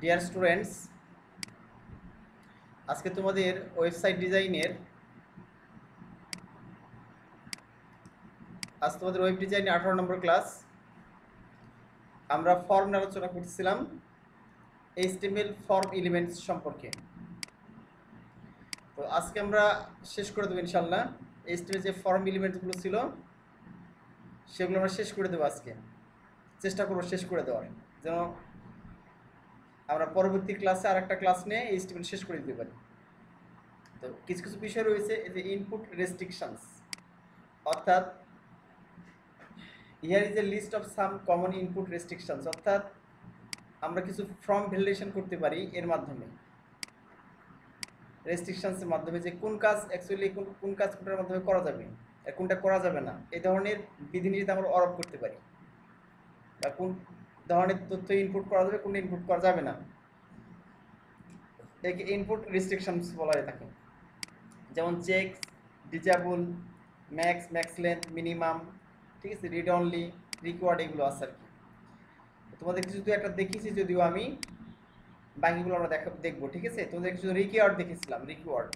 Dear students, আজকে তোমাদের website ডিজাইনের ওয়েব ডিজাইনে 18 নম্বর ক্লাস। আমরা ফর্ম নিয়ে আলোচনা করছিলাম HTML ফর্ম এলিমেন্টস সম্পর্কে। তো আজকে আমরা শেষ করে দেবো ইনশাল্লাহ। HTML যে ফর্ম এলিমেন্টসগুলো ছিল সেগুলো আমরা শেষ করে দেবো আজকে, চেষ্টা করবো শেষ করে দেওয়ার, যেন আমরা পরবর্তী ক্লাসে আর একটা ক্লাস নিয়ে HTML শেষ করে দিতে পারি। তো কিছু কিছু বিষয় রয়েছে, এই যে ইনপুট রেস্ট্রিকশনস, অর্থাৎ here is a list of some common input restrictions, অর্থাৎ আমরা কিছু ফর্ম ভ্যালিডেশন করতে পারি এর মাধ্যমে, রেস্ট্রিকশনসের মাধ্যমে, যে কোন কাজ অ্যাকচুয়ালি কোন কাজ কোনটার মাধ্যমে করা যাবে আর কোনটা করা যাবে না, এই ধরনের বিধিনিষেধ আমরা আরোপ করতে পারি, বা কোন ধরনের তথ্য ইনপুট করা যাবে কোনটা ইনপুট করা যাবে না, একে ইনপুট রেস্ট্রিকশনস বলা হয়ে থাকে। যেমন check, disable, max length, minimum, ঠিক আছে, রিড অনলি, রিকোয়ার্ড, এগুলো আছে আর কি। তোমাদের কিছু একটা দেখিয়েছি, যদিও আমি বাকিগুলো আমরা দেখবো, ঠিক আছে। তোমাদের কিছু রিকোয়ার্ড দেখেছিলাম, রিকোয়ার্ড।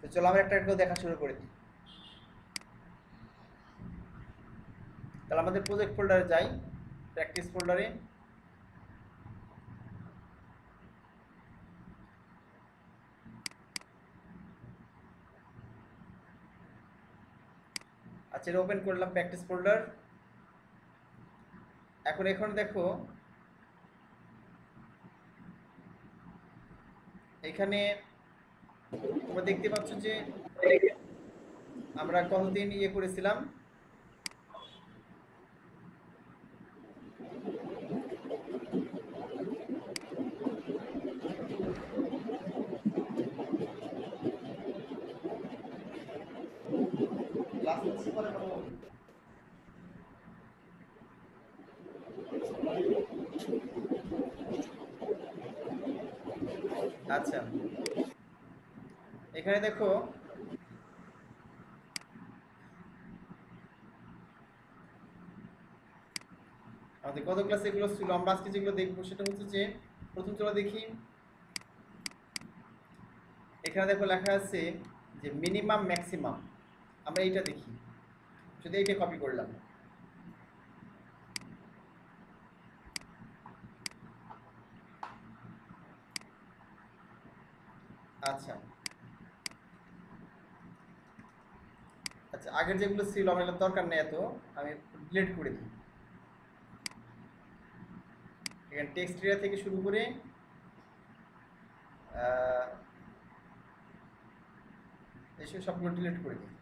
তো চলো আমরা একটা দেখা শুরু করে দিই। তাহলে আমাদের প্রজেক্ট ফোল্ডারে যাই, প্র্যাকটিস ফোল্ডারে। আচ্ছা, এটা ওপেন করলাম প্র্যাকটিস ফোল্ডার। এখন দেখো, এখানে তোমরা দেখতে পাচ্ছ যে আমরা কতদিন করেছিলাম। আচ্ছা, এখানে দেখো আমাদের গত ক্লাসে এগুলো ছিল। আমরা আজকে যেগুলো দেখবো সেটা হচ্ছে যে, প্রথম চলো দেখি, এখানে দেখো লেখা আছে যে মিনিমাম ম্যাক্সিমাম। আমরা এইটা দেখি, শুধু এইটা কপি করলাম। আচ্ছা আচ্ছা, আগের যেগুলো ছিল আমার দরকার নেই, এত আমি ডিলিট করে দিই। এখানে টেক্সট এরিয়া থেকে শুরু করে এসব সবগুলো ডিলিট করে দিই,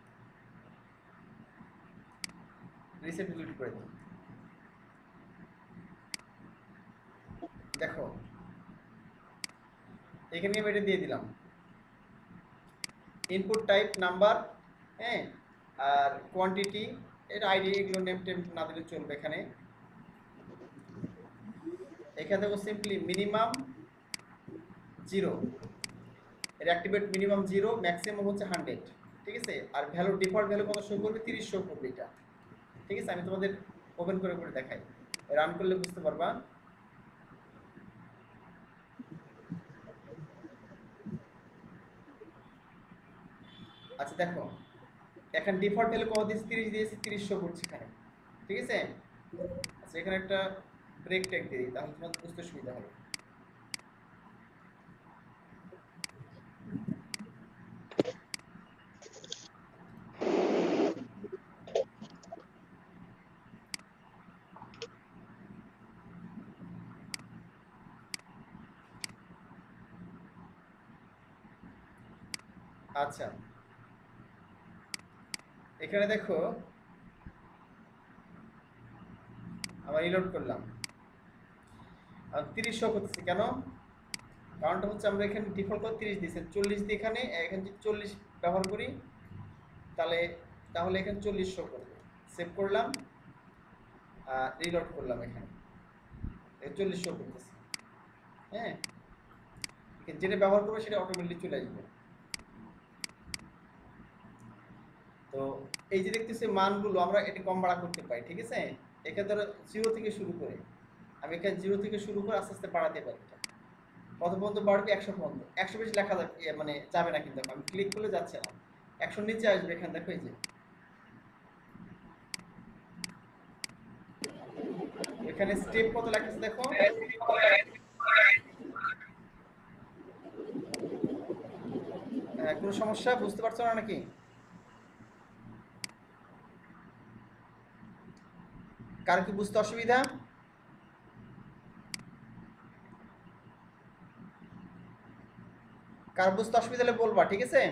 রিসেট ডিলিট করে দিই। দেখো এখানে আমি এটা দিয়ে দিলাম, ইনপুট টাইপ নাম্বার, হ্যাঁ, আর কোয়ান্টিটি, এটা আইডি, এগুলো নেম টেম না দিলে চলবে। এখানে দেখো সিম্পলি মিনিমাম 0, এর অ্যাক্টিভেট মিনিমাম 0, ম্যাক্সিমাম হচ্ছে 100, ঠিক আছে। আর ভ্যালু, ডিফল্ট ভ্যালু কত শো করবে? 30 শো করবে এটা, ঠিক আছে। আমি তোমাদের ওপেন করে দেখাই, রান করলে বুঝতে পারবা। আচ্ছা দেখো, এখন ডিফল্ট ভ্যালু কত দিয়েছি? 30 দিয়েছি, 30 শো করছে এখানে, ঠিক আছে। আচ্ছা, এখানে একটা ব্রেক ট্যাগ দিয়ে দিই, তাহলে তোমাদের বুঝতে সুবিধা হবে। আচ্ছা, এখানে দেখো আবার রিলোড করলাম, আর 30 শো করতেছে কেন? কারণটা হচ্ছে আমরা এখানে ডিফল্ট করে 30 দিয়েছি, 40 দিয়ে এখানে যদি 40 ব্যবহার করি তাহলে এখানে 40 শো করবে। সেভ করলাম, রিলোড করলাম, এখানে 40 শো করতেছে, হ্যাঁ। যেটা ব্যবহার করবে সেটা অটোমেটিক চলে আসবে। তো এই যে দেখতেছি মানগুলো আমরা এটা কম বাড়া করতে পারি, ঠিক আছে। এখানে ধরো 0 থেকে শুরু করে আমি এখানে 0 থেকে শুরু করে আস্তে আস্তে বাড়াতে পারি। কত পর্যন্ত বাড়বে? 100 পর্যন্ত। 100 বেশি লেখা যাবে মানে যাবে না, কিন্তু আমি ক্লিক করলে যাচ্ছে না। 100 নিচে আসবে, এখানে দেখো এই যে এখানে স্টেপ কত লেখা দেখো। কোনো সমস্যা বুঝতে পারছো না নাকি? কার কি বুঝতে অসুবিধা? কার বুঝতে অসুবিধা হলে বলবা, ঠিক আছে?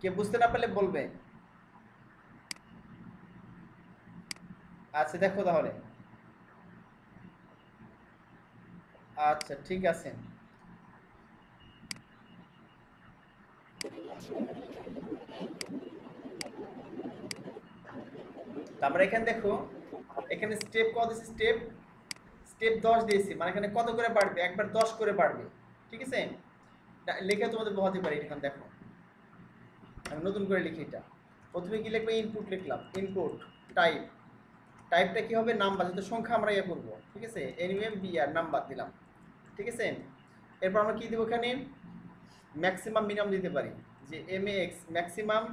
কে বুঝতে না পারলে বলবে। আচ্ছা দেখো তাহলে। আচ্ছা ঠিক আছে। তারপরে এখানে দেখো, এখানে স্টেপ কত দিয়েছি? স্টেপ স্টেপ 10 দিয়েছি, মানে এখানে কত করে বাড়বে? একবার 10 করে বাড়বে, ঠিক আছে? লিখে তোমাদের বোঝাতে পারি। এখানে দেখো আমি নতুন করে লিখি। এটা প্রথমে কি লিখবে? ইনপুট লিখলাম, ইনপুট টাইপ। টাইপটা কি হবে? নাম্বার, যেহেতু সংখ্যা আমরা ইয়ে করবো, ঠিক আছে? এনইউএম বিআর নাম্বার দিলাম, ঠিক আছে? এরপর আমরা কি দেবো? এখানে ম্যাক্সিমাম মিনিমাম দিতে পারি, যে এম এক্স ম্যাক্সিমাম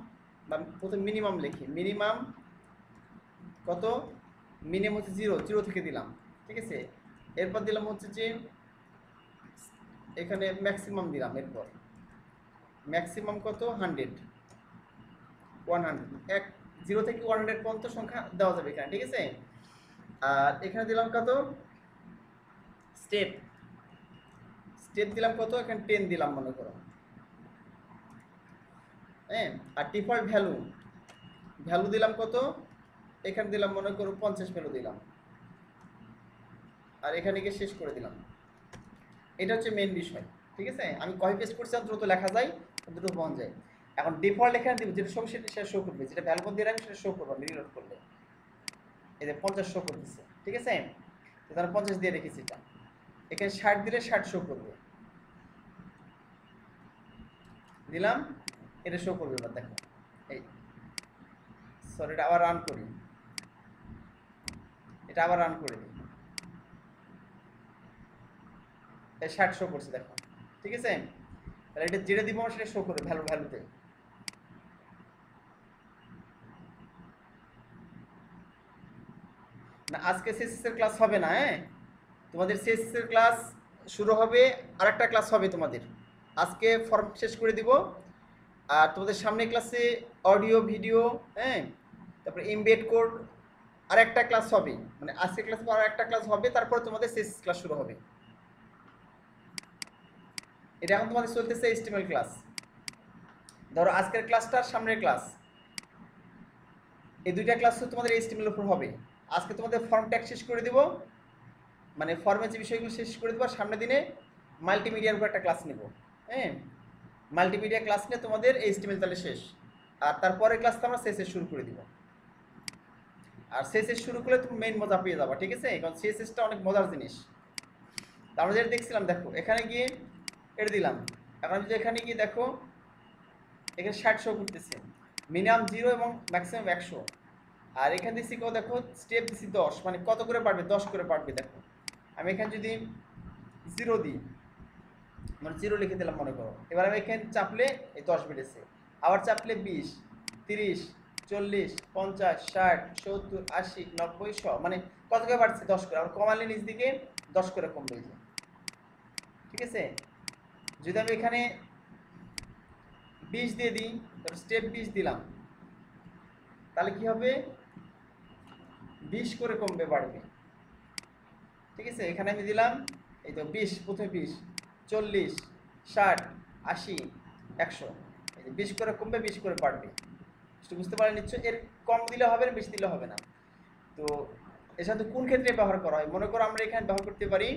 বা প্রথমে মিনিমাম লিখি। মিনিমাম কত? মিনিমাম হচ্ছে 0, 0 থেকে দিলাম, ঠিক আছে? এরপর দিলাম হচ্ছে যে এখানে ম্যাক্সিমাম দিলাম। এরপর ম্যাক্সিমাম কত? 100, 100 0 থেকে 100 পর্যন্ত সংখ্যা দেওয়া যাবে এখানে, ঠিক আছে? আর এখানে দিলাম কত? স্টেপ স্টেপ দিলাম কত? এখানে 10 দিলাম মনে করো, হ্যাঁ। আর ডিফল্ট ভ্যালু ভ্যালু দিলাম কত? এখানে দিলাম মনে করো 50 ভ্যালু দিলাম, আর এখানে গিয়ে শেষ করে দিলাম। এটা হচ্ছে মেন বিষয়, ঠিক আছে? আমি কপি পেস্ট করছি, দ্রুত লেখা যায়, দ্রুত বন যায়। এখন ডিফল্ট এখানে দিব, যেটা সব সেটা শো করবে, যেটা ভ্যালু দিয়ে রাখবে সেটা শো করবে রিলোড করলে। এই যে 50 শো করতেছে, ঠিক আছে? তাহলে 50 দিয়ে রেখেছি। এটা এখানে 60 দিলে 60 শো করবে, দিলাম, এটা শো করবে। এবার দেখো, এই সরি, এটা আবার রান করি, এটা আবার রান করে দিই, এই 60 শো করছে, দেখো, ঠিক আছে? তাহলে এটা যেটা দিব সেটা শো করবে ভ্যালুতে। না, আজকে সিএসএস এর ক্লাস হবে না, হ্যাঁ। তোমাদের সিএসএস এর ক্লাস শুরু হবে, আরেকটা ক্লাস হবে তোমাদের। আজকে ফর্ম শেষ করে দিব, আর তোমাদের সামনে ক্লাসে অডিও ভিডিও, হ্যাঁ, তারপরে এমবেড কোড আরেকটা ক্লাস হবে। মানে আজকে ক্লাস পর আরেকটা ক্লাস হবে, তারপরে তোমাদের সিএসএস ক্লাস শুরু হবে। এটা এখন তোমাদের চলতেছে এইচটিএমএল ক্লাস। ধরো আজকের ক্লাসটা আর সামনের ক্লাস, এই দুইটা ক্লাস তোমাদের এইচটিএমএল উপর হবে। আজকে তোমাদের ফর্ম ট্যাগ শেষ করে দিব, মানে ফর্মের যে বিষয়গুলো শেষ করে দেবো। আর সামনের দিনে মাল্টিমিডিয়ার উপর একটা ক্লাস নেব, হ্যাঁ। মাল্টিমিডিয়া ক্লাস নিয়ে তোমাদের এইচটিএমএল তাহলে শেষ, আর তারপরের ক্লাসটা আমরা সিএসএস শুরু করে দিব। আর সিএসএস শুরু করলে তুমি মেইন মজা পেয়ে যাবা, ঠিক আছে? কারণ সিএসএসটা অনেক মজার জিনিস। তা আমরা যেটা দেখছিলাম, দেখো এখানে গিয়ে এটা দিলাম। এখন যদি এখানে গিয়ে দেখো, এখানে 60 শো করতেছে, মিনিমাম 0 এবং ম্যাক্সিমাম 100। আর এখানে দিচ্ছি কত? দেখো স্টেপ দিচ্ছি 10, মানে কত করে বাড়বে? 10 করে বাড়বে। দেখো আমি এখানে যদি 0 দিই, মানে 0 লিখে দিলাম মনে করো। এবার আমি এখানে চাপলে এই 10 বেড়েছে, আবার চাপলে 20, 30, 40, 50, 60, 70, 80, 90, 100, মানে কত করে বাড়ছে? 10 করে। আবার কমালে নিচ দিকে 10 করে কমবে, ঠিক আছে? যদি আমি এখানে 20 দিয়ে দিই, তারপর স্টেপ 20 দিলাম, তাহলে কি হবে? 20 করে কমবে, বাড়বে, ঠিক আছে? এখানে আমি দিলাম এই তো 20, প্রথমে 20, 40, 60, 80, 100, এই যে 20 করে কমবে, 20 করে বাড়বে। বুঝতে পারেন নিশ্চয়? এর কম দিলে হবে না, বেশি দিলে হবে না। তো এর সাথে কোন ক্ষেত্রে ব্যবহার করা হয়? মনে করো আমরা এখানে ব্যবহার করতে পারি,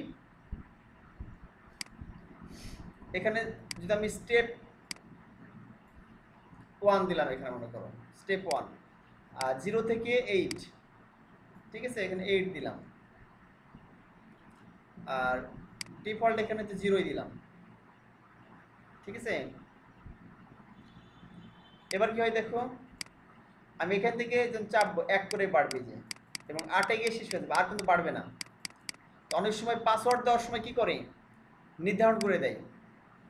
এখানে যদি আমি স্টেপ 1 দিলাম, এখানে মনে করো স্টেপ 1, আর 0 থেকে 8, ঠিক আছে? এখানে 8 দিলাম, আর ডিফল্ট এখানে তো 0 দিলাম, ঠিক আছে? এবার কি হয় দেখো, আমি এখান থেকে যখন চাপবো 1 করে বাড়বে যে, এবং 8-এ গিয়ে শেষ হয়ে যাবে, আর কিন্তু বাড়বে না। তো অনেক সময় পাসওয়ার্ড দেওয়ার সময় কি করে, নির্ধারণ করে দেয়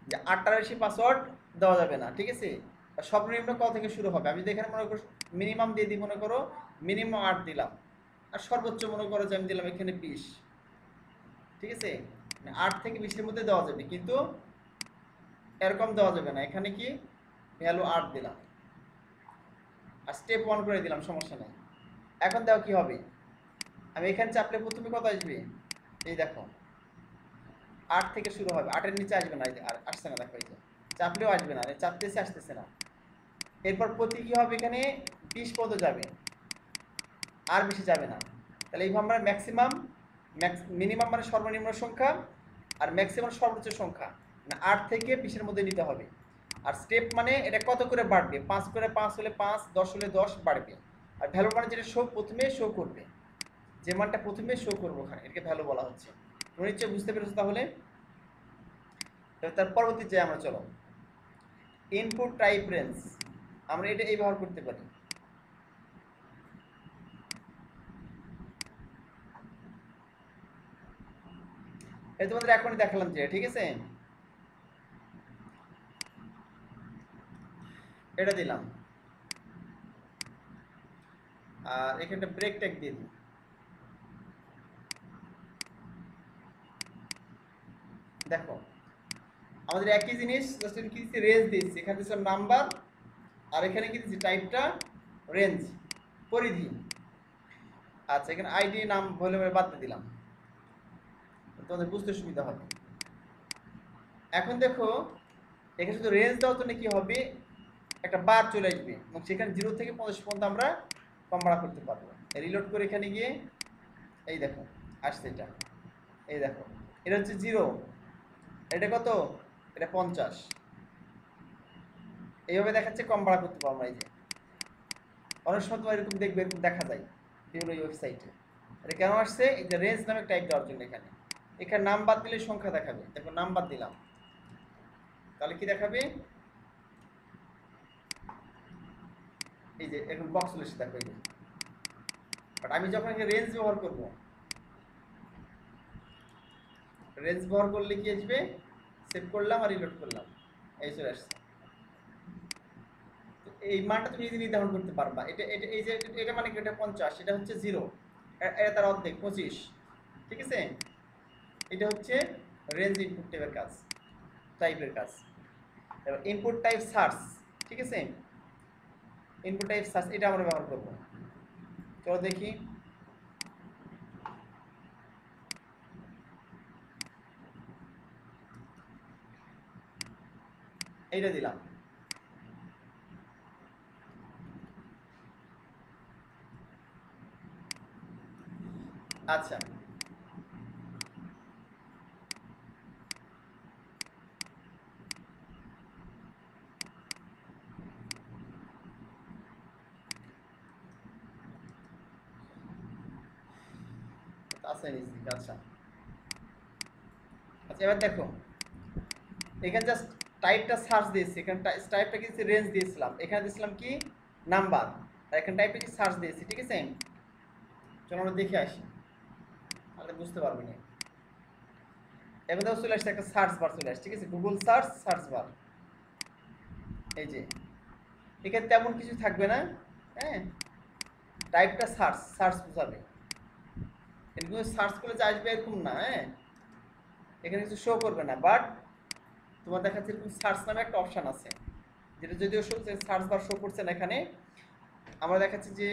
যে 8টার বেশি পাসওয়ার্ড দেওয়া যাবে না, ঠিক আছে। সর্বনিম্ন ক থেকে শুরু হবে, আমি যদি এখানে মনে করো মিনিমাম দিয়ে দিই, মনে করো মিনিমাম 8 দিলাম, আর সর্বোচ্চ মনে করো যে আমি দিলাম এখানে 20, ঠিক আছে। 8 থেকে 20-এর মধ্যে দেওয়া যাবে, কিন্তু এরকম দেওয়া যাবে না। এখানে কি ভ্যালু 8 দিলাম, আর স্টেপ 1 করে দিলাম, সমস্যা নেই। এখন দেখো কি হবে, আমি এখানে চাপলে প্রথমে কত আসবে, এই দেখো 8 থেকে শুরু হবে, 8-এর নিচে আসবে না, আর আসছে না, দেখো এই যে চাপলেও আসবে না, চাপতেছে আসতেছে না। এরপর প্রতি কি হবে, এখানে 20 পর্যন্ত যাবে, আর বেশি যাবে না। তাহলে এইভাবে আমরা ম্যাক্সিমাম, মিনিমাম মানে সর্বনিম্ন সংখ্যা, আর ম্যাক্সিমাম সর্বোচ্চ সংখ্যা, মানে 8 থেকে 20-এর মধ্যে নিতে হবে। আর স্টেপ মানে এটা কত করে বাড়বে, 5 করে, 5 হলে 5, 10 হলে 10 বাড়বে। আর ভ্যালু মানে যেটা প্রথমে শো করবে, যে মানটা প্রথমে শো করবো ওখানে, এটাকে ভ্যালু বলা হচ্ছে। তুমি নিশ্চয়ই বুঝতে পেরেছো তাহলে। তার পরবর্তী যে আমরা চলো, ইনপুট টাইপ রেঞ্জ, আমরা এটা এই ব্যবহার করতে পারি। এই তোমাদের এখনই দেখালাম যে, ঠিক আছে, এটা দিলাম, আর এখানে ব্রেক ট্যাগ দিয়ে দিই। দেখো আমাদের একই জিনিস, জাস্ট কি দিচ্ছি, রেঞ্জ দিচ্ছি, এখানে দিচ্ছিলাম নাম্বার, আর এখানে কি দিচ্ছি টাইপটা রেঞ্জ, পরিধি। আচ্ছা, এখানে আইডি নাম ভলিউমে বাদ দিয়ে দিলাম, তোমাদের বুঝতে সুবিধা হবে। এখন দেখো এখানে শুধু রেঞ্জ দেওয়ার জন্য কি হবে, একটা বার চলে আসবে, এবং সেখানে 0 থেকে 50 পর্যন্ত আমরা কম বাড়া করতে পারবো। রিলোড করে এখানে গিয়ে এই দেখো আসছে এটা, এই দেখো এটা হচ্ছে 0, এটা কত, এটা 50। এইভাবে দেখাচ্ছে কম বাড়া করতে পারবো। এই যে অনেক সময় তোমার এরকম দেখবে, এরকম দেখা যায় বিভিন্ন ওয়েবসাইটে। এটা কেন আসছে, এই যে রেঞ্জ নামে টাইপ দেওয়ার জন্য। এখানে এখানে নাম বাদ দিলে সংখ্যা দেখাবে, দেখো নাম বাদ দিলাম, তাহলে কি দেখাবে, এই যে এখন বক্স চলে এসে দেখো এই যে। বাট আমি যখন এখানে রেঞ্জ ব্যবহার করব, রেঞ্জ ব্যবহার করলে কি আসবে, সেভ করলাম আর রিলোড করলাম, এই চলে আসছে। এই মানটা তুমি যদি নির্ধারণ করতে পারবা, এটা এটা এই যে এটা মানে কি, এটা 50, এটা হচ্ছে 0, এটা তার অর্ধেক 25, ঠিক আছে। এটা হচ্ছে রেঞ্জ ইনপুট টাইপের কাজ, টাইপের কাজ। এবার ইনপুট টাইপ সার্চ, ঠিক আছে, ইনপুট টাইপ সার্চ এটা আমরা ব্যবহার করব। চলো দেখি, এইটা দিলাম। আচ্ছা, আচ্ছা নিচ্ছি, আচ্ছা আচ্ছা। এবার দেখো এখানে জাস্ট টাইপটা সার্চ দিয়েছি, এখানে টাইপটা কি রেঞ্জ দিয়েছিলাম, এখানে দিয়েছিলাম কি নাম্বার, আর এখানে টাইপটা কি সার্চ দিয়েছি, ঠিক আছে। চলো আমরা দেখে আসি, তাহলে বুঝতে পারবে না। এবার দেখো চলে আসছে একটা সার্চ বার চলে আসছে, ঠিক আছে, গুগল সার্চ, সার্চ বার। এই যে এখানে তেমন কিছু থাকবে না, হ্যাঁ, টাইপটা সার্চ, সার্চ বোঝাবে। এরকম সার্চ করে যে আসবে এরকম না, হ্যাঁ, এখানে কিছু শো করবে না। বাট তোমার দেখাচ্ছে এরকম সার্চ নামে একটা অপশান আছে, যেটা যদিও সার্চ বার শো করছে না এখানে, আমরা দেখাচ্ছি যে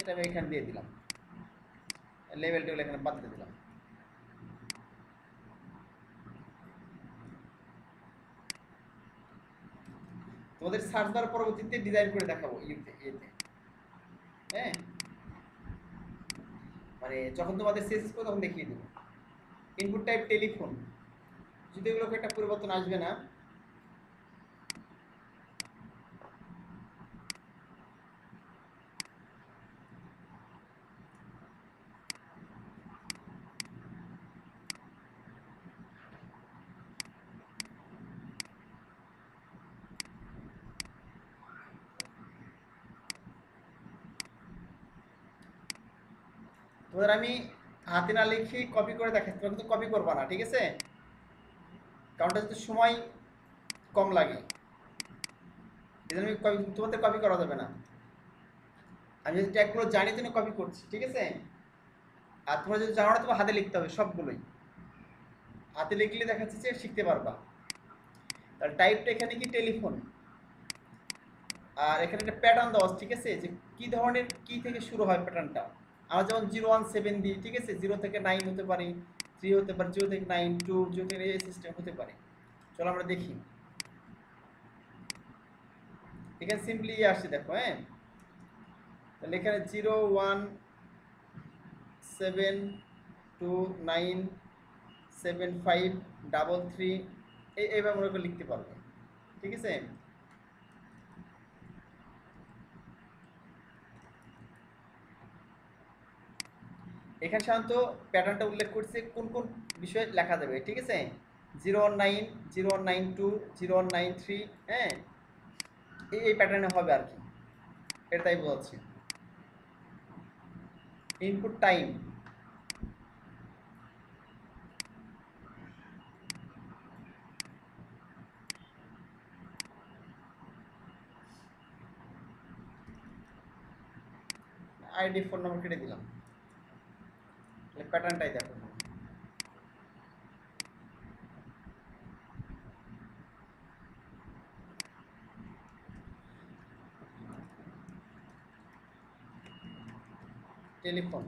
এটা আমি এখানে দিয়ে দিলাম, লেভেল টেবিল এখানে বাদ দিয়ে দিলাম। তোমাদের সার্চ বার পরবর্তীতে ডিজাইন করে দেখাবো ইয়েতে, হ্যাঁ, মানে যখন তোমাদের শেষ করবো তখন দেখিয়ে দেবো। ইনপুট টাইপ টেলিফোন, যদি এগুলোকে একটা পরিবর্তন আসবে না। তোমাদের আমি হাতে না লিখে কপি করে দেখাচ্ছি, তোমরা কিন্তু কপি করবা না, ঠিক আছে? কারণটা যদি সময় কম লাগে, এই জন্য তোমাদের কপি করা যাবে না। আমি যদি ট্যাগগুলো জানি জন্য কপি করছি, ঠিক আছে? আর তোমরা যদি জানো না, তোমার হাতে লিখতে হবে সবগুলোই। হাতে লিখলে দেখা যাচ্ছে যে শিখতে পারবা। তাহলে টাইপটা এখানে কি টেলিফোন, আর এখানে একটা প্যাটার্ন দেওয়া আছে, ঠিক আছে? যে কি ধরনের কি থেকে শুরু হয় প্যাটার্নটা। আমরা যেমন 017 দিই, ঠিক আছে? 0 থেকে 9 হতে পারে, 3 হতে পারে, 0 থেকে 9, 2, 0 থেকে এই সিস্টেম হতে পারে। চলো আমরা দেখি। এখানে সিম্পলি আসছে, দেখো। হ্যাঁ, তাহলে এখানে 0, 1, 7, 2, 9, 7, 5, 3, এইভাবে মনে করে লিখতে পারবে, ঠিক আছে? এখানে সাধারণত প্যাটার্নটা উল্লেখ করছে কোন কোন বিষয়ে লেখা যাবে, ঠিক আছে? 019, 0192, 0193, হ্যাঁ, এই প্যাটার্নে হবে আর কি, এটা তাই বোঝাচ্ছি। Input time, ID phone number কেটে দিলাম, প্যাটার্নটাই দেখো। টেলিফোন,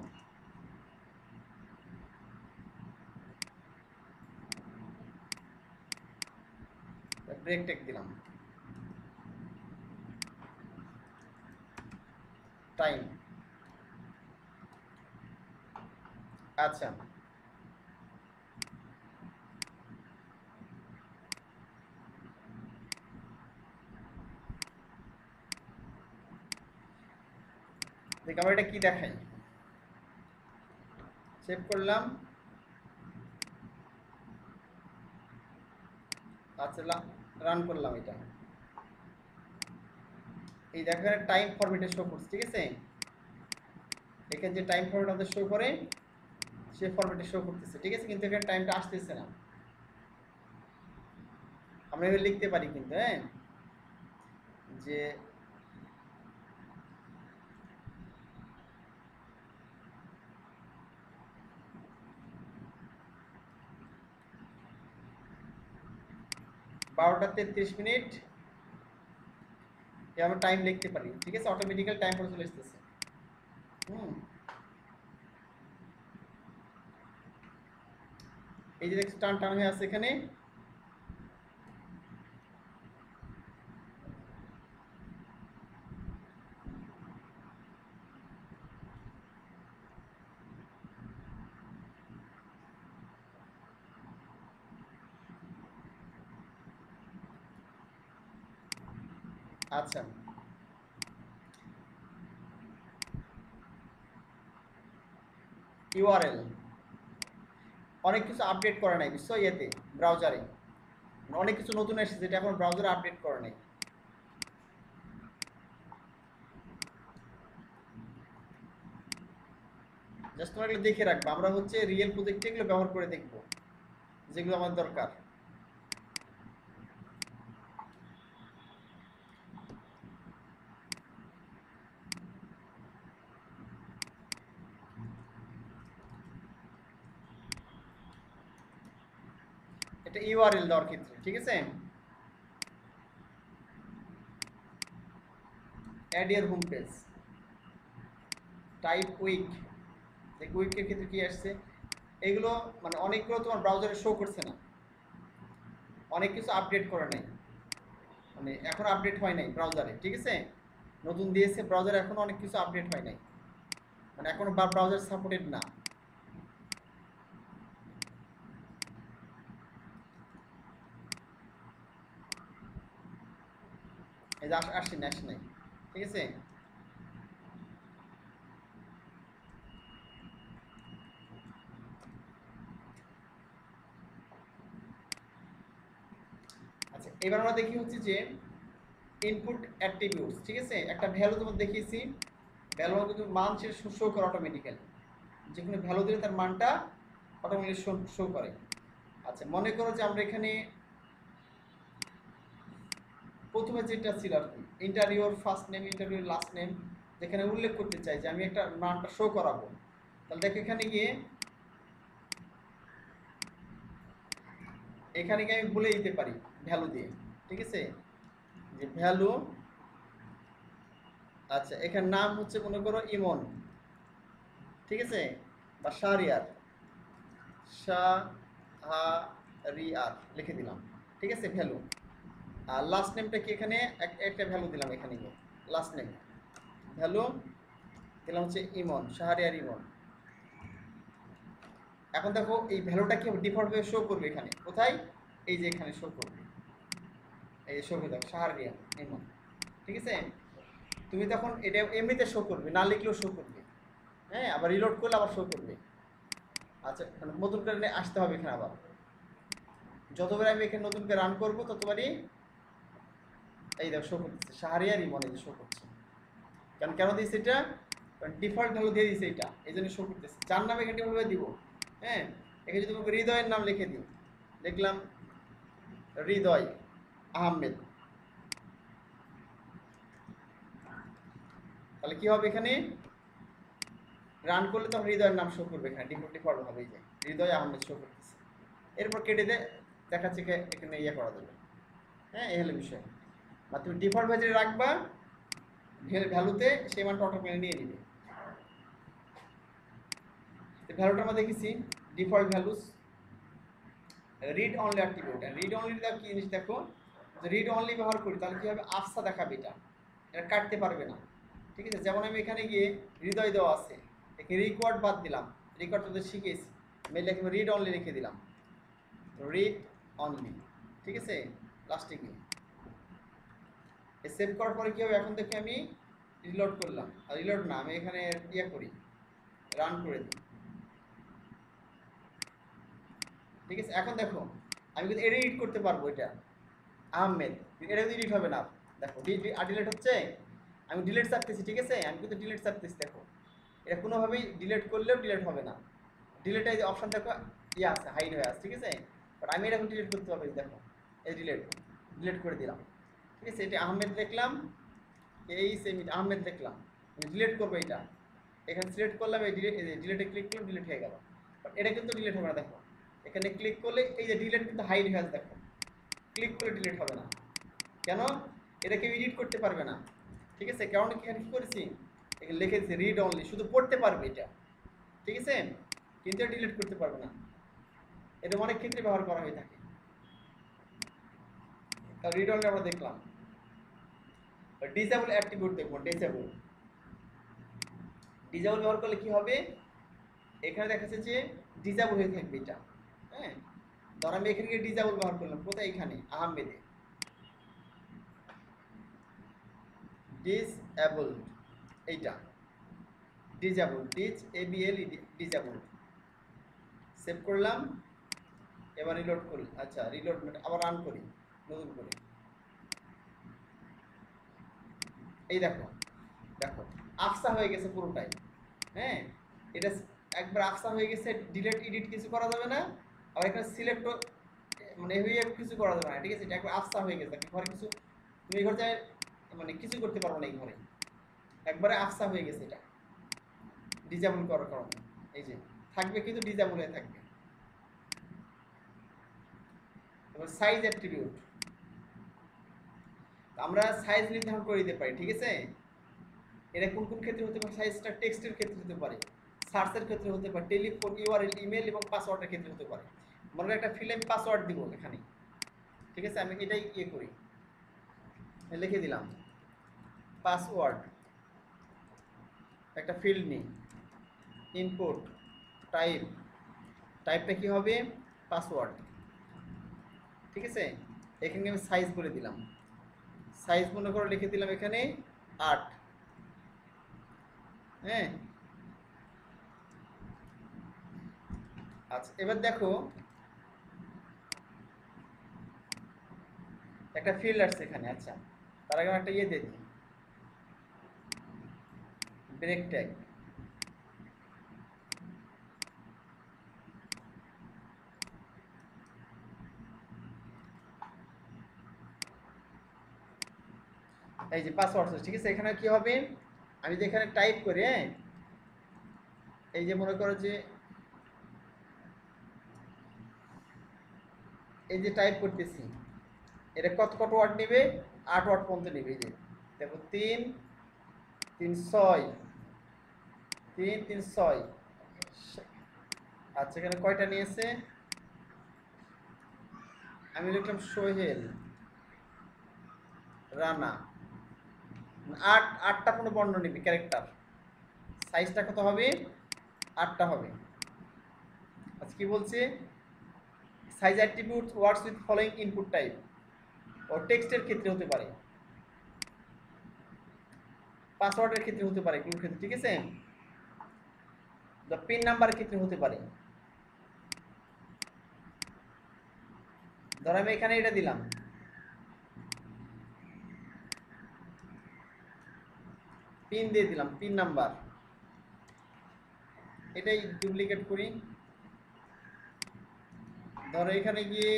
ব্রেক টেক দিলাম, টাইম। আচ্ছা, দেখ আমরা এটা কি দেখাই, সেভ করলাম। আচ্ছা, রান করলাম এটা। এই দেখো এখানে টাইম ফরম্যাটে শো করছে, ঠিক আছে? এখানে যে টাইম ফরম্যাট আমাদের শো করে সে ফরম্যাটে শো করতেছে, ঠিক আছে? কিন্তু এখানে টাইমটা আসতেছে না। আমরা এভাবে লিখতে পারি কিন্তু, হ্যাঁ, যে বারোটা 33 মিনিট, আমরা টাইম লিখতে পারি, ঠিক আছে? অটোমেটিক্যাল টাইম করে চলে আসতেছে। এই যে দেখছি টান টান হয়ে আছে এখানে। আচ্ছা, ইউআরএল অনেক কিছু আপডেট করে নাই বুঝছো, ইয়েতে ব্রাউজারে অনেক কিছু নতুন এসেছে যেটা এখন ব্রাউজারে আপডেট করে নাই। জাস্ট তোমরা এগুলো দেখে রাখবো, আমরা হচ্ছে রিয়েল প্রজেক্টে এগুলো ব্যবহার করে দেখবো যেগুলো আমার দরকার। এটা ইউআরএল দেওয়ার ক্ষেত্রে, ঠিক আছে? অ্যাড ইয়ার হোম পেজ, টাইপ উইক, দেখ উইকের ক্ষেত্রে কি আসছে, এগুলো মানে অনেকগুলো তোমার ব্রাউজারে শো করছে না, অনেক কিছু আপডেট করে নাই, মানে এখন আপডেট হয় নাই ব্রাউজারে, ঠিক আছে? নতুন দিয়েছে ব্রাউজারে, এখন অনেক কিছু আপডেট হয় নাই, মানে এখন ব্রাউজার সাপোর্টেড না। এই যে আসছে না, আসে নাই, ঠিক আছে? আচ্ছা, এবার আমরা দেখি হচ্ছে যে ইনপুট অ্যাট্রিবিউটস, ঠিক আছে? একটা ভ্যালু তোমার দেখিয়েছি, ভ্যালু কিন্তু মান সে শো করে অটোমেটিক্যালি, যে কোনো ভ্যালু দিলে তার মানটা অটোমেটিক শো করে। আচ্ছা, মনে করো যে আমরা এখানে প্রথমে যেটা ছিল আর কি, ইন্টারভিউর ফার্স্ট নেম, ইন্টারভিউর লাস্ট নেম, যেখানে উল্লেখ করতে চাই যে আমি একটা মানটা শো করাবো, তাহলে দেখো এখানে গিয়ে আমি বলে দিতে পারি ভ্যালু দিয়ে, ঠিক আছে, যে ভ্যালু, আচ্ছা এখানে নাম হচ্ছে মনে করো ইমন, ঠিক আছে, বা শাহরিয়ার, শাহরিয়ার লিখে দিলাম, ঠিক আছে, ভ্যালু। আর লাস্ট নেমটা কি, এখানে একটা ভ্যালু দিলাম, এখানে গিয়ে লাস্ট নেম ভ্যালু দিলাম হচ্ছে ইমন, শাহরিয়ার ইমন। এখন দেখো এই ভ্যালুটা কি ডিফল্ট ভাবে শো করবে এখানে, কোথায়, এই যে এখানে শো করবে, এই যে শো করে দেখো শাহরিয়ার ইমন, ঠিক আছে। তুমি তখন এটা এমনিতে শো করবে, না লিখলেও শো করবে, হ্যাঁ, আবার রিলোড করলে আবার শো করবে। আচ্ছা, নতুন করে আসতে হবে এখানে আবার, যতবার আমি এখানে নতুন করে রান করবো ততবারই এই দেখো শো করতেছে শাহরিয়ার ইমন, এই যে শো করছে। কেন দিয়েছে এটা, ডিফল্ট ভ্যালু দিয়ে দিয়েছে এটা, এই জন্য শো করতেছে। যার নাম এখানে ডিফল্ট দিব, হ্যাঁ, এখানে যদি তোমাকে হৃদয়ের নাম লিখে দিই, লিখলাম হৃদয় আহমেদ, তাহলে কি হবে, এখানে রান করলে তখন হৃদয়ের নাম শো করবে, এখানে ডিফল্ট হবে, এই যে হৃদয় আহমেদ শো করতেছে। এরপর কেটে দেখাচ্ছে এখানে ইয়ে করা যাবে, হ্যাঁ, এই হলো বিষয়। বা তুমি ডিফল্ট ভ্যালু রাখবা, ভ্যালুতে সেই মানটা অটোমেটিক নিয়ে নিবে। ভ্যালুটা আমরা দেখেছি default values, read only attribute. Read only কি জিনিস দেখো, যে রিড অনলি ব্যবহার করি তাহলে কি হবে, আফসা দেখাবে, এটা কাটতে পারবে না, ঠিক আছে। যেমন আমি এখানে গিয়ে হৃদয় দেওয়া আছে, এখানে রিকোয়ার্ড বাদ দিলাম, রিকোয়ার্ড তোদের শিখেছি, মেলে এখানে রিড অনলি রেখে দিলাম, রিড অনলি, ঠিক আছে, লাস্টে গিয়ে সেভ করার পরে কি হবে, এখন দেখে আমি রিলোড করলাম, আর রিলোড না, আমি এখানে ইয়ে করি, রান করে দিই, ঠিক আছে। এখন দেখো আমি কিন্তু এডিট করতে পারবো, এটা আহমেদ, এটা কিন্তু এডিট হবে না, দেখো ডিলেট হচ্ছে, আমি ডিলেট চাপতেছি, ঠিক আছে, আমি কিন্তু ডিলেট চাপতেছি, দেখো এটা কোনোভাবেই ডিলেট করলেও ডিলেট হবে না, ডিলেট এই যে অপশন দেখো ইয়ে আছে, হাইড হয়ে আছে, ঠিক আছে, বাট আমি এটা এখন ডিলেট করতে পারবো, দেখো এই ডিলেট করে দিলাম, ঠিক আছে। এটা আহমেদ লিখলাম, এই সেম আহমেদ লিখলাম, ডিলেট করবো এটা, এখানে সিলেক্ট করলাম, এই ডিলেটে ক্লিক করলাম, ডিলেট হয়ে গেল, বাট এটা কিন্তু ডিলেট হবে না, দেখো এখানে ক্লিক করলে এই যে ডিলেট কিন্তু হাইড হয়ে আছে, দেখো ক্লিক করলে ডিলেট হবে না, কেন, এটা কেউ এডিট করতে পারবে না, ঠিক আছে। কারণ এখানে কি করেছি, এখানে লিখেছি রিড অনলি, শুধু পড়তে পারবে এটা, ঠিক আছে, কিন্তু এটা ডিলিট করতে পারবে না, এটা অনেক ক্ষেত্রে ব্যবহার করা হয়ে থাকে। তাহলে রিড অনলি আমরা দেখলাম। ডিসেবল অ্যাট্রিবিউট দেখবো, ডিসেবল ব্যবহার করলে কি হবে, এখানে দেখা যাচ্ছে যে ডিসেবল হয়ে থাকবে এটা, হ্যাঁ, ধর আমি এখানে গিয়ে ডিসেবল ব্যবহার করলাম, কোথায়, এখানে আহমেদে, ডিসএবল, এইটা ডিসএবল, ডিসএবল, সেভ করলাম, এবার রিলোড করি, আচ্ছা রিলোড আবার রান করি নতুন করে, এই দেখো আফসা হয়ে গেছে পুরোটাই, হ্যাঁ, এটা একবার আফসা হয়ে গেছে, ডিলেট এডিট কিছু করা যাবে না, আর এখানে সিলেক্ট মানে হয়ে কিছু করা যাবে না, ঠিক আছে, এটা একবার আফসা হয়ে গেছে, ঘরে কিছু তুমি এই ঘরে মানে কিছু করতে পারবো না, এই ঘরে একবারে আফসা হয়ে গেছে, এটা ডিজেবল করার কারণে এই যে থাকবে, কিন্তু ডিজেবল হয়ে থাকবে। এবার সাইজ অ্যাট্রিবিউট, আমরা সাইজ নির্ধারণ করে দিতে পারি, ঠিক আছে, এটা কোন ক্ষেত্রে হতে পারে, সাইজটা টেক্সটের ক্ষেত্রে হতে পারে, সার্চের ক্ষেত্রে হতে পারে, টেলিফোন ইউআরএল, ইমেল এবং পাসওয়ার্ডের ক্ষেত্রে হতে পারে। মনে একটা ফিল্ডে আমি পাসওয়ার্ড দিব এখানে, ঠিক আছে, আমি এটাই ইয়ে করি, লিখে দিলাম পাসওয়ার্ড, একটা ফিল্ড নিই, ইনপুট টাইপটা কি হবে, পাসওয়ার্ড, ঠিক আছে। এখানে আমি সাইজ বলে দিলাম, সাইজ মনে করে লিখে দিলাম এখানে 8, হ্যাঁ, আচ্ছা এবার দেখো একটা ফিল্ড আসছে এখানে, আচ্ছা তার আগে একটা ইয়ে দিয়ে দিই, ব্রেক ট্যাগ, এই যে পাসওয়ার্ড সোর্স, ঠিক আছে। এখানে কি হবে, আমি যে এখানে টাইপ করি, হ্যাঁ, এই যে মনে করো যে এই যে টাইপ করতেছি, এটা কত কত ওয়ার্ড নেবে, 8 ওয়ার্ড পর্যন্ত নেবে। এই যে দেখো 3 3 6 3 3 6। আচ্ছা এখানে কয়টা নিয়েছে, আমি লিখলাম সোহেল রানা, 8টা কোনো বর্ণ নেবে ক্যারেক্টার, সাইজটা কত হবে, 8টা হবে। আচ্ছা কি বলছে, size attribute words with following input type, ও টেক্সটের ক্ষেত্রে হতে পারে, পাসওয়ার্ডের ক্ষেত্রে হতে পারে, এগুলোর ক্ষেত্রে, ঠিক আছে। পিন নাম্বারের ক্ষেত্রে হতে পারে। ধর আমি এখানে এটা দিলাম, পিন দিয়ে দিলাম, পিন নাম্বার, এটাই ডুপ্লিকেট করি। ধরো এখানে গিয়ে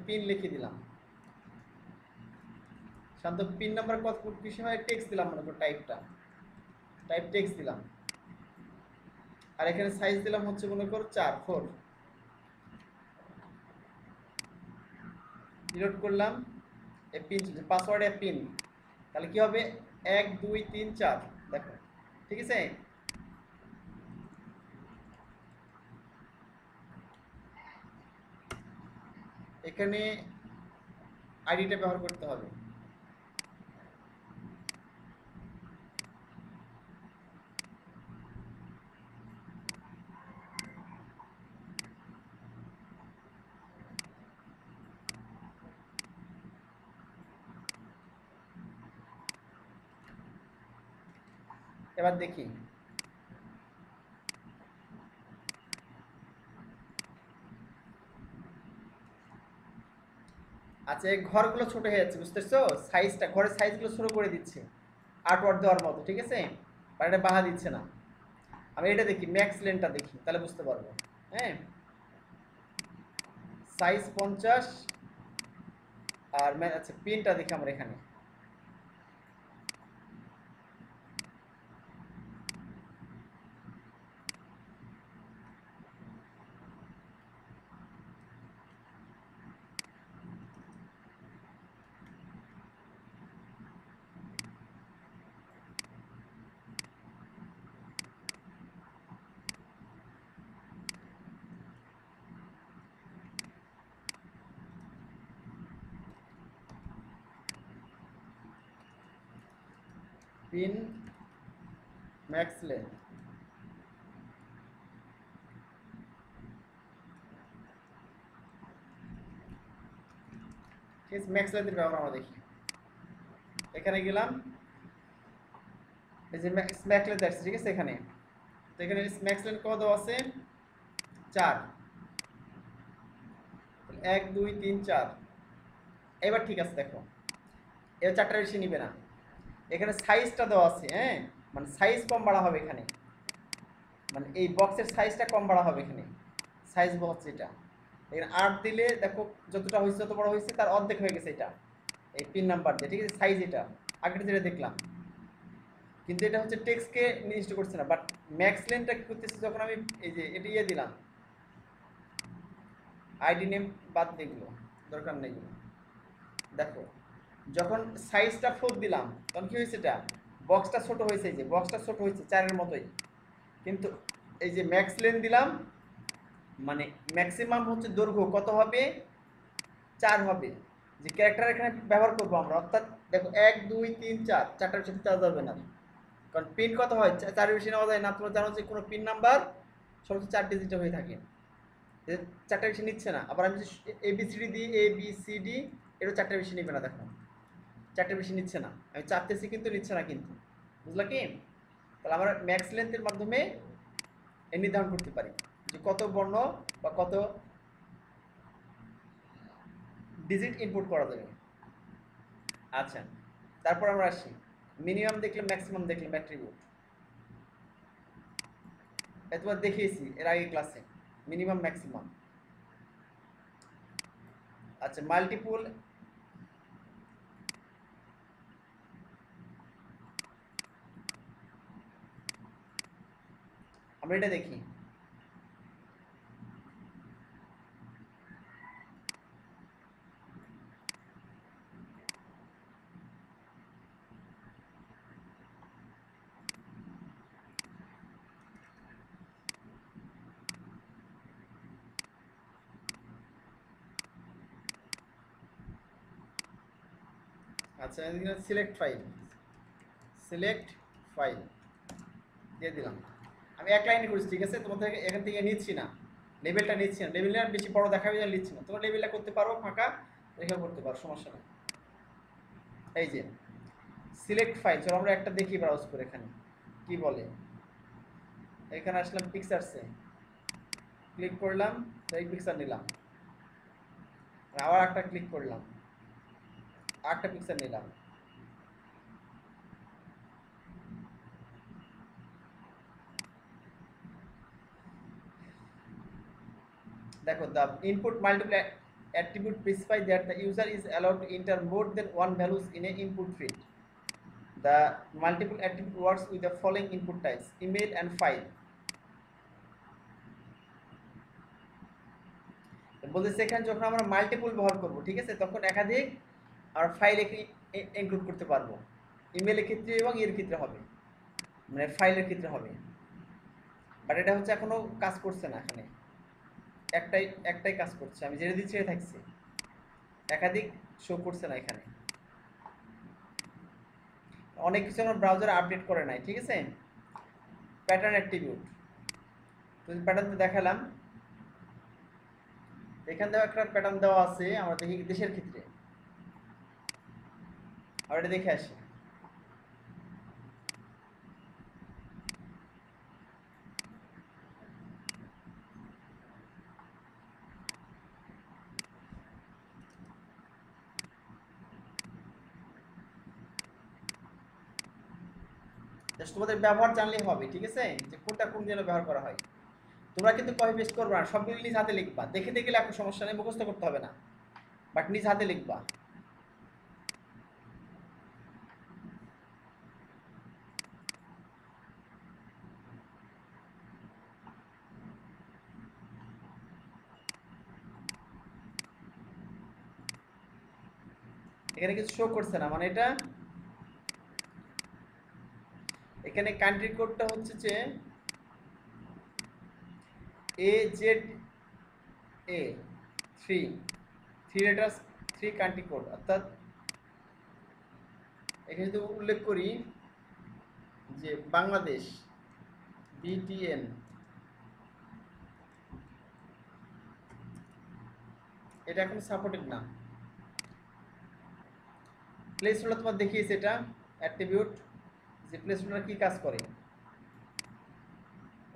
পিন লিখে দিলাম, শান্ত পিন নাম্বার কত কিসে হয়, টেক্সট দিলাম, মনে করো টাইপটা, টাইপ টেক্সট দিলাম, আর এখানে সাইজ দিলাম হচ্ছে মনে করো 4 রিলোড করলাম, এই পিন পাসওয়ার্ড এ পিন, তাহলে কি হবে 1 2 3 4, দেখো ঠিক আছে। এখানে আইডিটা ব্যবহার করতে হবে। এবার দেখি, আচ্ছা এই ঘরগুলো ছোট হয়ে যাচ্ছে, বুঝতেছো, সাইজটা ঘরের সাইজগুলো ছোট করে দিচ্ছে 8 ওয়াট দেওয়ার মতো, ঠিক আছে, বা এটা বাহা দিচ্ছে না। আমি এটা দেখি, ম্যাক্স লেনটা দেখি, তাহলে বুঝতে পারবো। হ্যাঁ, সাইজ 50, আর আচ্ছা পিনটা দেখি আমরা এখানে, পিন ম্যাক্স লেন, ঠিক আছে, ম্যাক্স লেন্থের ব্যবহার আমরা দেখি। এখানে গেলাম, এই যে ম্যাক্স লেন্থ আছে, ঠিক আছে, এখানে তো এখানে ম্যাক্স লেন্থ কত দেওয়া আছে, 4, 1 2 3 4। এবার ঠিক আছে, দেখো এবার 4টার বেশি নিবে না। এখানে সাইজটা দেওয়া আছে, হ্যাঁ, মানে সাইজ কম বাড়া হবে এখানে, মানে এই বক্সের সাইজটা কম বাড়া হবে এখানে, সাইজ বক্স এটা, এখানে 8 দিলে দেখো যতটা হয়েছে, যত বড় হয়েছে তার অর্ধেক হয়ে গেছে এটা, এই পিন নাম্বার দিয়ে, ঠিক আছে, সাইজ এটা আগের যেটা দেখলাম। কিন্তু এটা হচ্ছে টেক্সটকে নির্দিষ্ট করছে না, বাট ম্যাক্স লেনটা কি করতেছে, যখন আমি এই যে এটা ইয়ে দিলাম, আইডি নেম বাদ দিয়ে এগুলো দরকার নেই এগুলো, দেখো যখন সাইজটা 4 দিলাম তখন কি হয়েছে, এটা বক্সটা ছোট হয়েছে, এই যে বক্সটা ছোট হয়েছে 4-এর মতোই, কিন্তু এই যে ম্যাক্স লেন দিলাম, মানে ম্যাক্সিমাম হচ্ছে দৈর্ঘ্য কত হবে, 4 হবে, যে ক্যারেক্টার এখানে ব্যবহার করবো আমরা, অর্থাৎ দেখো 1 2 3 4, 4টার বেশি দেওয়া যাবে না, কারণ পিন কত হয়, 4-এর বেশি নেওয়া যায় না। তোমরা জানো যে কোনো পিন নাম্বার সর্বোচ্চ 4 ডিজিটে হয়ে থাকে, 4টার বেশি নিচ্ছে না। আবার আমি যদি ABCD দিই, ABCD, এটা 4টার বেশি নেবে না, দেখো 4টার বেশি নিচ্ছে না, আমি চাপতেছি কিন্তু নিচ্ছে না, কিন্তু বুঝলা কি, তাহলে আমরা ম্যাক্স লেন্থের মাধ্যমে নির্ধারণ করতে পারি যে কত বর্ণ বা কত ডিজিট ইনপুট করা যাবে। আচ্ছা, তারপর আমরা আসি, মিনিমাম দেখলাম, ম্যাক্সিমাম দেখলাম অ্যাট্রিবিউট, এতবার দেখিয়েছি এর আগে ক্লাসে, মিনিমাম ম্যাক্সিমাম। আচ্ছা মাল্টিপল আমরা এটা দেখি। আচ্ছা, এখানে সিলেক্ট ফাইল, সিলেক্ট ফাইল দিয়ে দিলাম। আমি এক লাইনে করেছি, ঠিক আছে? তোমাদের এখান থেকে নিচ্ছি না, লেভেলটা নিচ্ছি না, লেভেলটা বেশি বড় দেখাবে যা নিচ্ছি না। তোমরা লেভেলটা করতে পারো, ফাঁকা রেখেও করতে পারো, সমস্যা নেই। এই যে সিলেক্ট ফাইল, চলো আমরা একটা দেখি ব্রাউজ করে এখানে কি বলে। এখানে আসলাম পিকচারসে, ক্লিক করলাম, এই পিকচার নিলাম, আবার একটা ক্লিক করলাম, আরেকটা পিকচার নিলাম। দেখো, the input multiple attribute specify that the user is allowed to enter more than one values in a input field. The multiple attribute works with the following input types: email and file. বলতেছে এখানে যখন আমরা multiple ব্যবহার করব, ঠিক আছে, তখন একাধিক আর ফাইল ইনক্লুড করতে পারবো। ইমেলের ক্ষেত্রে এবং এর ক্ষেত্রে হবে, মানে ফাইলের ক্ষেত্রে হবে। বাট এটা হচ্ছে এখনো কাজ করছে না, এখানে একটাই কাজ করছে, আমি যেটা দিচ্ছি এটা থাকছে, একাধিক শো করছে না এখানে। অনেক কিছু আমার ব্রাউজার আপডেট করে নাই, ঠিক আছে। প্যাটার্ন অ্যাট্রিবিউট, যদি প্যাটার্ন দেখালাম, এখান থেকে একটা প্যাটার্ন দেওয়া আছে, আমরা দেখি দেশের ক্ষেত্রে, আর এটা দেখে আসি। তোমাদের ব্যবহার জানলেই হবে, ঠিক আছে, যে কোনটা কোন জন্য ব্যবহার করা হয়। তোমরা কিন্তু কপি পেস্ট করবে না, সবগুলো নিজ হাতে লিখবা। দেখে দেখে লেখো, সমস্যা নেই, মুখস্থ করতে হবে না, বাট নিজ হাতে লিখবা। এখানে কিছু শো করছে না, মানে এটা এখানে কান্ট্রি কোডটা হচ্ছে যে AZA3 লেটার্স, 3 কান্ট্রি কোড। অর্থাৎ এখানে যদি উল্লেখ করি যে বাংলাদেশ BTN, এটা এখন সাপোর্টেড না। প্লেস হোল্ডার তোমার দেখিয়েছে, এটা অ্যাট্রিবিউট, যে প্লেস হোল্ডার কি কাজ করে।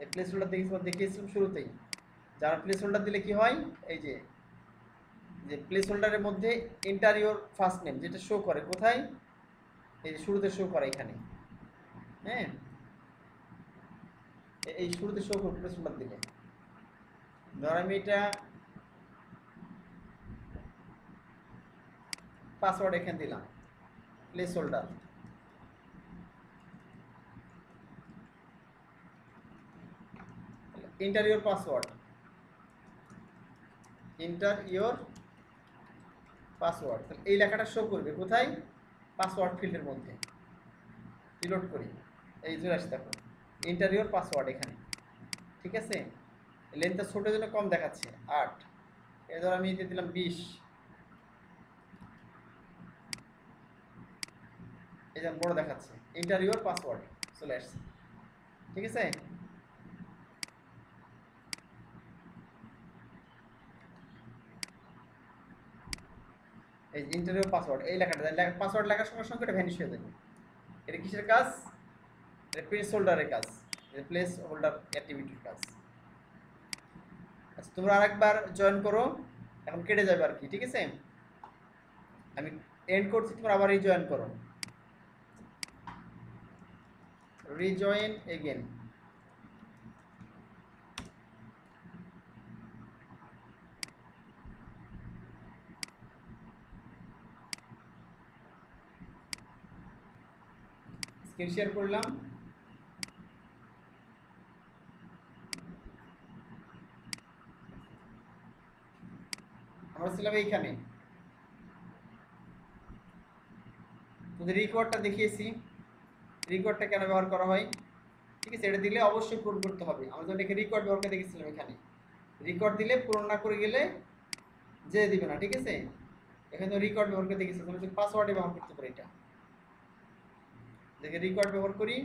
এই প্লেস হোল্ডার দেখিয়েছিলাম শুরুতেই। যারা প্লেস হোল্ডার দিলে কি হয়, এই যে প্লেস হোল্ডারের মধ্যে এন্টার ইওর ফার্স্ট নেম, যেটা শো করে কোথায়, এই যে শুরুতে শো করে এখানে, হ্যাঁ, এই শুরুতে শো করে প্লেস হোল্ডার দিলে। ধর আমি এটা পাসওয়ার্ড এখানে দিলাম, place holder, enter your password, enter your password, এই লেখাটা শো করবে কোথায়, পাসওয়ার্ড ফিল্ডের মধ্যে। রিলোড করি, এই চলে আসছে, দেখো এন্টার ইওর পাসওয়ার্ড এখানে, ঠিক আছে। লেন্থটা ছোটোর জন্য কম দেখাচ্ছে 8, এই ধর আমি দিয়ে দিলাম 20, এই যেমন বড় দেখাচ্ছে, এন্টার ইওর পাসওয়ার্ড চলে আসছে, ঠিক আছে। এই এন্টার ইওর পাসওয়ার্ড, এই লেখাটা পাসওয়ার্ড লেখার সঙ্গে সঙ্গে এটা ভ্যানিশ হয়ে যাবে। এটা কিসের কাজ, এটা প্লেস হোল্ডারের কাজ, এটা প্লেস হোল্ডার অ্যাক্টিভিটির কাজ। আচ্ছা, তোমরা আরেকবার জয়েন করো, এখন কেটে যাবে আর কি, ঠিক আছে। আমি এন্ড করছি, তোমরা আবার রিজয়েন করো, রিজয়েন এগেন। স্ক্রিন শেয়ার করলাম। ছিলাম এইখানে, তোদের রিকোয়ার্ডটা দেখিয়েছি, রিকোয়ার্ডটা কেন ব্যবহার করা হয়, ঠিক আছে, এটা দিলে অবশ্যই পূরণ করতে হবে। আমরা যখন এখানে রিকোয়ার্ড ব্যবহার করে দেখেছিলাম, এখানে রিকোয়ার্ড দিলে পূরণ না করে গেলে যে দিবে না, ঠিক আছে। এখানে তো রিকোয়ার্ড ব্যবহার করে দেখেছি, তুমি পাসওয়ার্ডে ব্যবহার করতে পারো এটা। দেখে রিকোয়ার্ড ব্যবহার করি,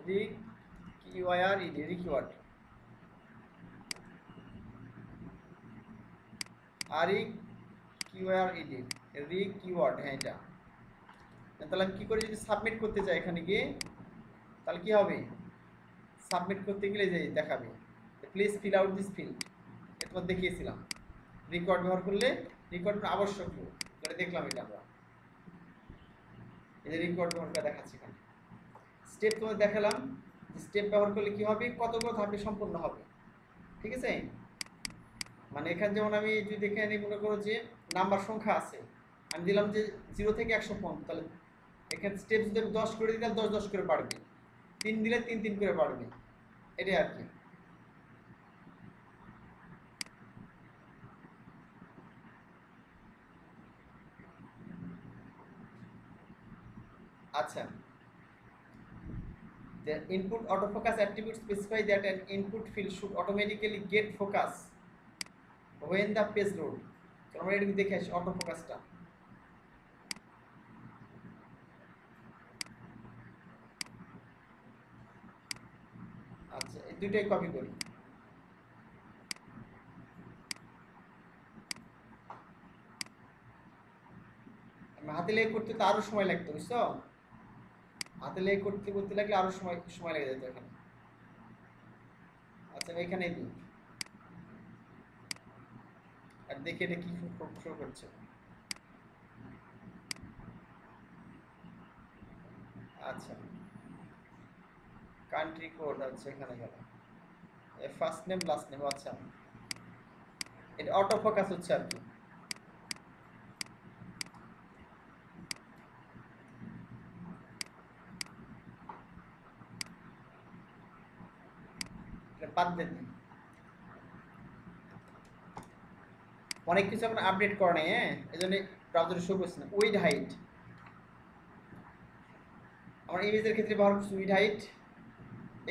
রিকোয়ার্ড, রিকোয়ার্ড রিকোয়ার্ড, হ্যাঁ এটা। তাহলে আমি কি করি, যদি সাবমিট করতে চাই এখানে গিয়ে, তাহলে কি হবে, সাবমিট করতে গেলে যে দেখাবে please fill out this field, এটা তোমার দেখিয়েছিলাম। রিকোয়ার্ড ব্যবহার করলে রিকোয়ার্ড আবশ্যক করে দেখলাম, এটা আমরা এই যে রিকোয়ার্ড ব্যবহার করে দেখাচ্ছি এখানে। স্টেপ তোমাদের দেখালাম, স্টেপ ব্যবহার করলে কি হবে, কতগুলো ধাপে সম্পূর্ণ হবে, ঠিক আছে। মানে এখানে যেমন আমি যদি এখানে মনে করো যে নাম্বার সংখ্যা আছে, আমি দিলাম যে 0 থেকে 100 পর্যন্ত, তাহলে এখানে স্টেপ যদি আমি 10 করে দিই তাহলে 10 10 করে বাড়বে, 3 দিলে 3 3 করে বাড়বে, এটাই আর কি। আচ্ছা, the input autofocus attribute specify that an input field should automatically get focus when the page load। তো আমরা এটা দেখে আসি অটোফোকাসটা। আচ্ছা, এই দুইটাই কপি করি। হাতে লেগে করতে তো আরো সময় লাগতো, বুঝছো, হাতে লেগে করতে করতে লাগলে আরো সময় লেগে যেত এখানে। আচ্ছা, এখানে দিই আর দেখি এটা কি শো করছে। আচ্ছা, কান্ট্রি কোড, আচ্ছা এখানে গেল ফার্স্ট নেম লাস্ট নেম। আচ্ছা, এটা অটো ফোকাস হচ্ছে আর কি। বাদ দেন, অনেক কিছু আপনার আপডেট করা নেই, হ্যাঁ, এই জন্য ব্রাউজারে শো করছে না। উইড হাইট, আমরা ইমেজের ক্ষেত্রে ব্যবহার করছি উইড হাইট,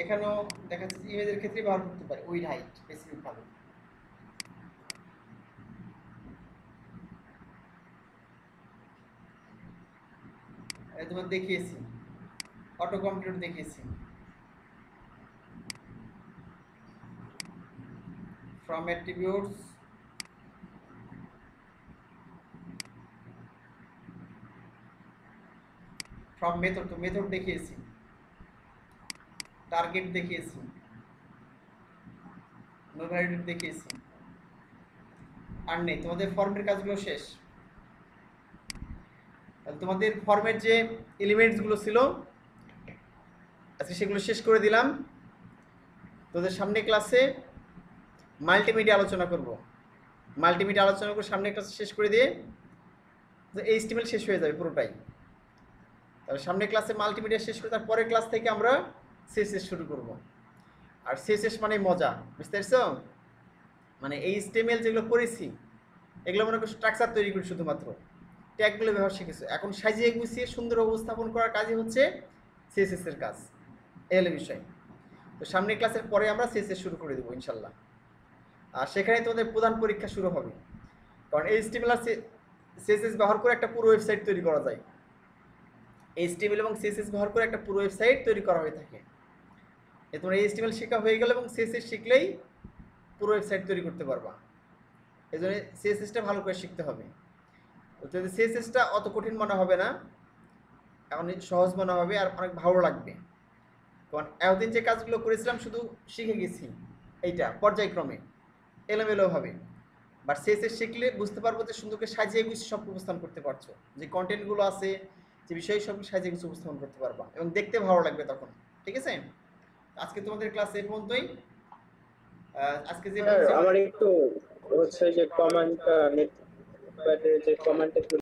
এখানেও দেখা যাচ্ছে ইমেজের ক্ষেত্রে ব্যবহার করতে পারি উইড হাইট স্পেসিফিক ভাবে। তোমার দেখিয়েছি, অটো কমপ্লিট দেখিয়েছি, ফ্রম অ্যাট্রিবিউটস, ফ্রম মেথড, তো মেথড দেখিয়েছি, টার্গেট দেখিয়েছি, নো ভ্যালিডেট দেখিয়েছি, আর নেই। তোমাদের ফর্মের কাজগুলো শেষ। তোমাদের ফর্মের যে এলিমেন্টসগুলো ছিল আজকে সেগুলো শেষ করে দিলাম। তোদের সামনে ক্লাসে মাল্টিমিডিয়া আলোচনা করব, মাল্টিমিডিয়া আলোচনা করে সামনে ক্লাসে শেষ করে দিয়ে এইচটিএমএল শেষ হয়ে যাবে পুরোটাই। তাহলে সামনে ক্লাসে মাল্টিমিডিয়া শেষ করে তার পরের ক্লাস থেকে আমরা সিএসএস শুরু করব। আর সিএসএস মানে মজা, বুঝতে পারছো, মানে এইচটিএমএল যেগুলো করেছি এগুলো মনে করো স্ট্রাকচার তৈরি করি, শুধুমাত্র ট্যাগগুলো ব্যবহার শিখেছো। এখন সাজিয়ে গুছিয়ে সুন্দর উপস্থাপন করার কাজই হচ্ছে সিএসএস এর কাজ, এই হলো বিষয়। তো সামনের ক্লাসের পরে আমরা সিএসএস শুরু করে দেবো ইনশাল্লাহ। আর সেখানে তোমাদের প্রধান পরীক্ষা শুরু হবে, কারণ এইচটিএমএল আর সিএসএস ব্যবহার করে একটা পুরো ওয়েবসাইট তৈরি করা যায়। এইচটিএমএল এবং সিএসএস ব্যবহার করে একটা পুরো ওয়েবসাইট তৈরি করা হয়ে থাকে। তোমরা এইচটিএমএল শেখা হয়ে গেলে এবং সিএসএস শিখলেই পুরো ওয়েবসাইট তৈরি করতে পারবা। এই জন্য সিএসএসটা ভালো করে শিখতে হবে। যদি সিএসএসটা অত কঠিন মনে হবে না, এখন সহজ মনে হবে আর অনেক ভালো লাগবে। কারণ এতদিন যে কাজগুলো করেছিলাম শুধু শিখে গেছি এইটা পর্যায়ক্রমে এলোমেলোভাবে, বাট সিএসএস শিখলে বুঝতে পারবো যে সুন্দরকে সাজিয়ে গুছিয়ে সব উপস্থাপন করতে পারছো, যে কন্টেন্টগুলো আছে যে বিষয়ে সব সাজিয়ে গুছিয়ে উপস্থাপন করতে পারবা এবং দেখতে ভালো লাগবে তখন, ঠিক আছে। আজকে তোমাদের ক্লাস এই পর্যন্তই। আজকে যে আমার একটু হচ্ছে যে কমেন্ট যে কমেন্ট